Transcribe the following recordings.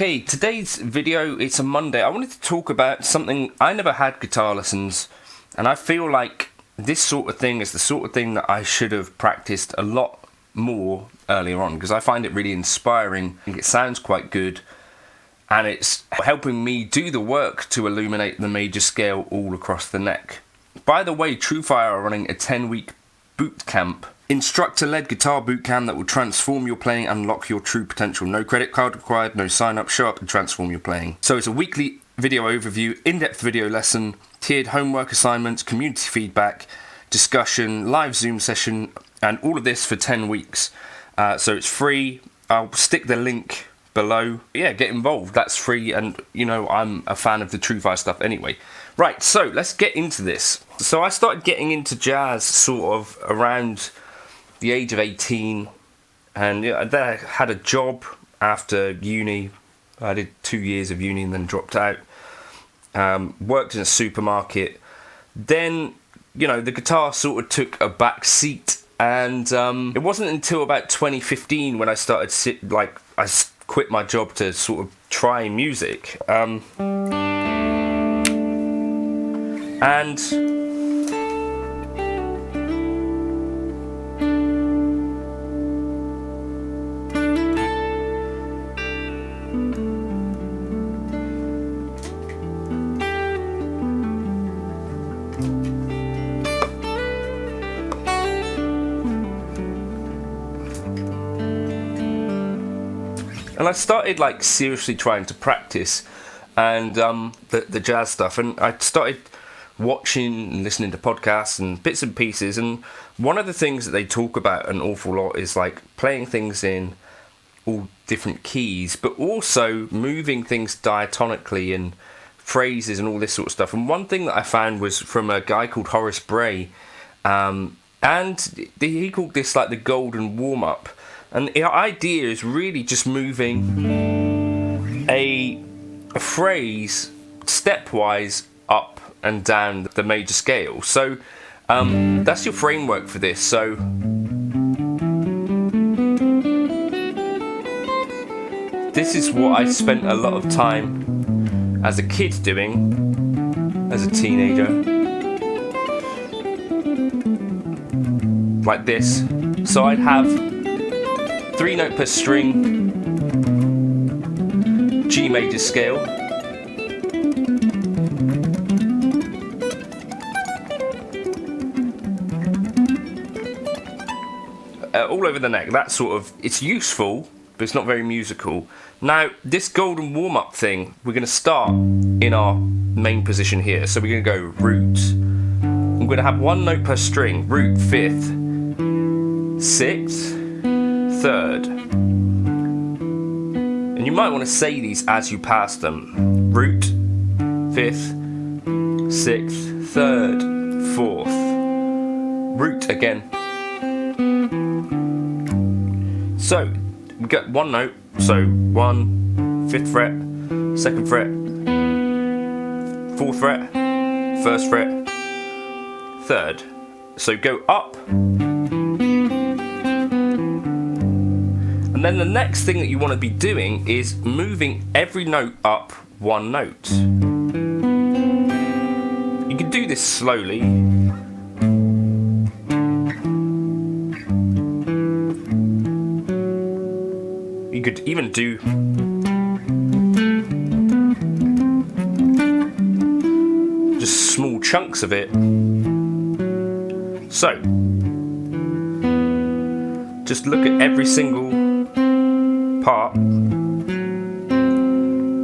Hey, today's video, it's a Monday. I wanted to talk about something. I never had guitar lessons, and I feel like this sort of thing is the sort of thing that I should have practiced a lot more earlier on, because I find it really inspiring. I think it sounds quite good, and it's helping me do the work to illuminate the major scale all across the neck. By the way, TrueFire are running a 10-week boot camp, instructor-led guitar boot camp that will transform your playing and unlock your true potential. No credit card required, no sign up, show up and transform your playing. So it's a weekly video overview, in-depth video lesson, tiered homework assignments, community feedback, discussion, live Zoom session, and all of this for 10 weeks. So it's free. I'll stick the link below. Yeah, get involved. That's free, and you know, I'm a fan of the TrueFire stuff anyway. Right, so let's get into this. So I started getting into jazz sort of around the age of 18, and then I had a job after uni. I did 2 years of uni and then dropped out. Worked in a supermarket. Then, you know, the guitar sort of took a back seat, and it wasn't until about 2015 when I started I quit my job to sort of try music. And I started like seriously trying to practice and the jazz stuff, and I started watching and listening to podcasts and bits and pieces, and one of the things that they talk about an awful lot is like playing things in all different keys, but also moving things diatonically and phrases and all this sort of stuff. And one thing that I found was from a guy called Horace Bray, and he called this like the Golden Warmup. And the idea is really just moving a phrase stepwise up and down the major scale. So that's your framework for this. So this is what I spent a lot of time as a kid doing, as a teenager. Like this. So I'd have 3 note per string, G major scale, all over the neck. That sort of, it's useful, but it's not very musical. Now, this golden warm-up thing, we're going to start in our main position here. So we're going to go root. I'm going to have 1 note per string, root 5th, 6th, 3rd. And you might want to say these as you pass them. Root, 5th, 6th, 3rd, 4th. Root again. So, we got 1 note. So, 1, 5th fret, 2nd fret, 4th fret, 1st fret, 3rd. So go up. And then the next thing that you want to be doing is moving every note up 1 note. You can do this slowly. You could even do just small chunks of it. So, just look at every single part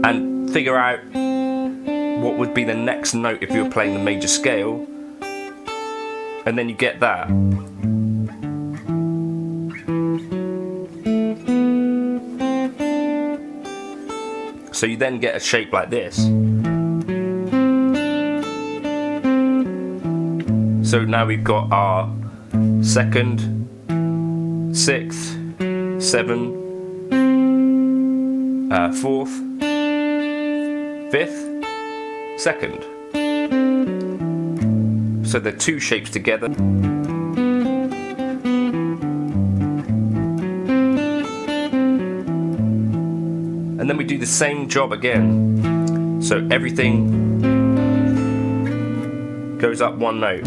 and figure out what would be the next note if you were playing the major scale, and then you get that. So you then get a shape like this. So now we've got our 2nd, 6th, 7th, 4th, 5th, 2nd. So they're 2 shapes together. And then we do the same job again. So everything goes up one note.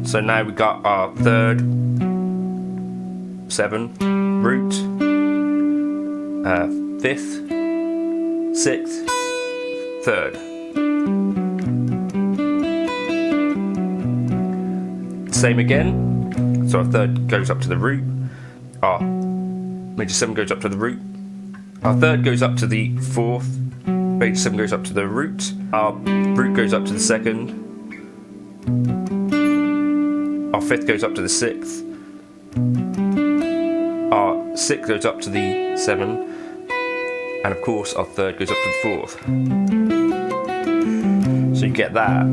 So now we got our third, 7, root, 5th, 6th, 3rd. Same again. So our 3rd goes up to the root. Our major 7 goes up to the root. Our 3rd goes up to the 4th. Major 7 goes up to the root. Our root goes up to the 2nd. Our 5th goes up to the 6th. Our 6th goes up to the 7. And of course our 3rd goes up to the 4th. So you get that.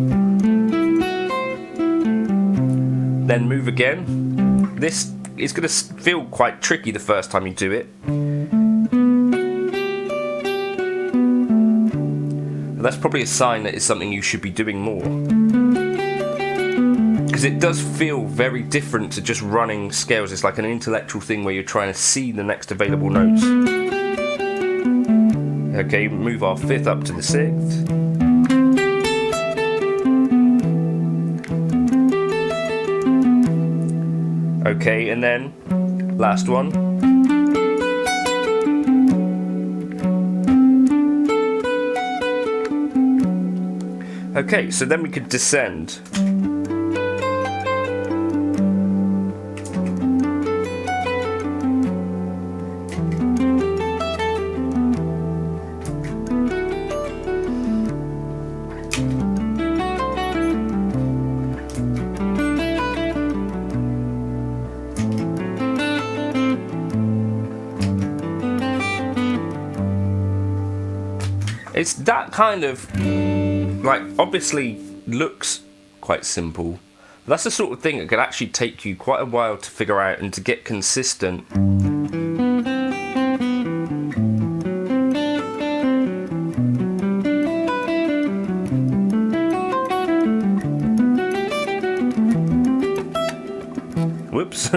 Then move again. This is going to feel quite tricky the first time you do it. That's probably a sign that it's something you should be doing more. Because it does feel very different to just running scales. It's like an intellectual thing where you're trying to see the next available notes. Okay, move our 5th up to the 6th. Okay, and then last one. Okay, so then we could descend. It's that kind of, like, obviously looks quite simple. But that's the sort of thing that could actually take you quite a while to figure out and to get consistent. Whoops.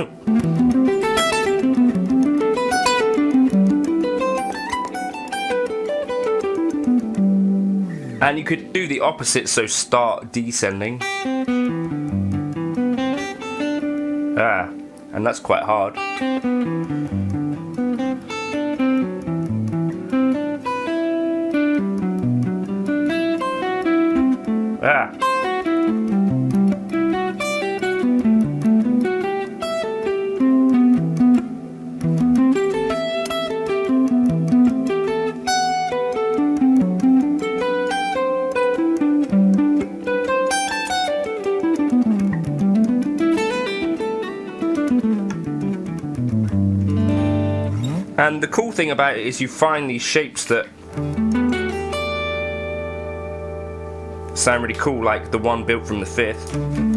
And you could do the opposite, so start descending. And that's quite hard. And the cool thing about it is you find these shapes that sound really cool, like the one built from the 5th.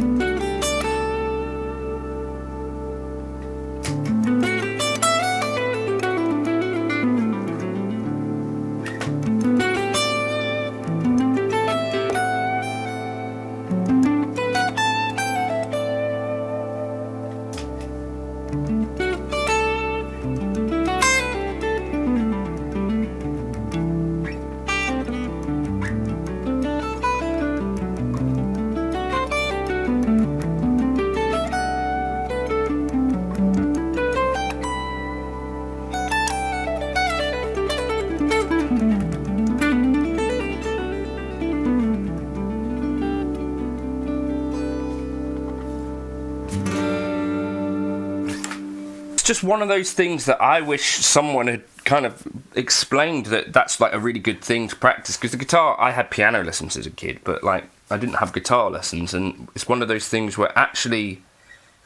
Just one of those things that I wish someone had kind of explained, that that's like a really good thing to practice. Because the guitar, I had piano lessons as a kid, but like I didn't have guitar lessons, and it's one of those things where actually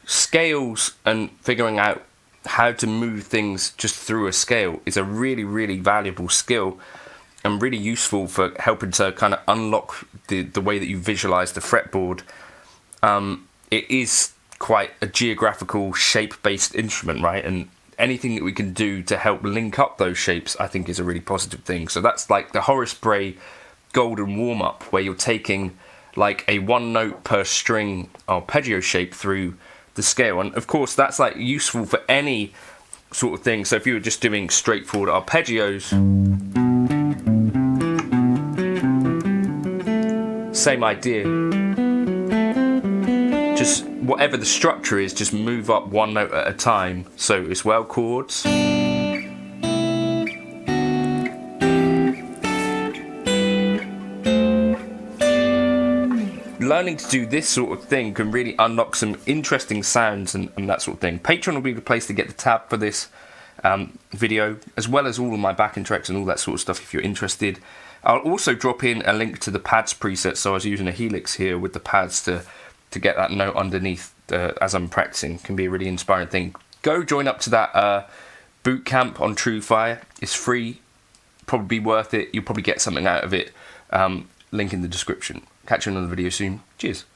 scales and figuring out how to move things just through a scale is a really, really valuable skill and really useful for helping to kind of unlock the way that you visualize the fretboard. It is quite a geographical shape-based instrument, right? And anything that we can do to help link up those shapes, I think, is a really positive thing. So that's like the Horace Bray Golden Warmup, where you're taking like a one note per string arpeggio shape through the scale. And of course that's like useful for any sort of thing. So if you were just doing straightforward arpeggios, same idea. Just whatever the structure is, just move up one note at a time. So it's well chords. Learning to do this sort of thing can really unlock some interesting sounds and that sort of thing. Patreon will be the place to get the tab for this video, as well as all of my backing tracks and all that sort of stuff if you're interested. I'll also drop in a link to the pads preset, so I was using a Helix here with the pads to get that note underneath as I'm practicing. Can be a really inspiring thing. Go join up to that boot camp on TrueFire. It's free, probably worth it. You'll probably get something out of it. Link in the description. Catch you in another video soon. Cheers.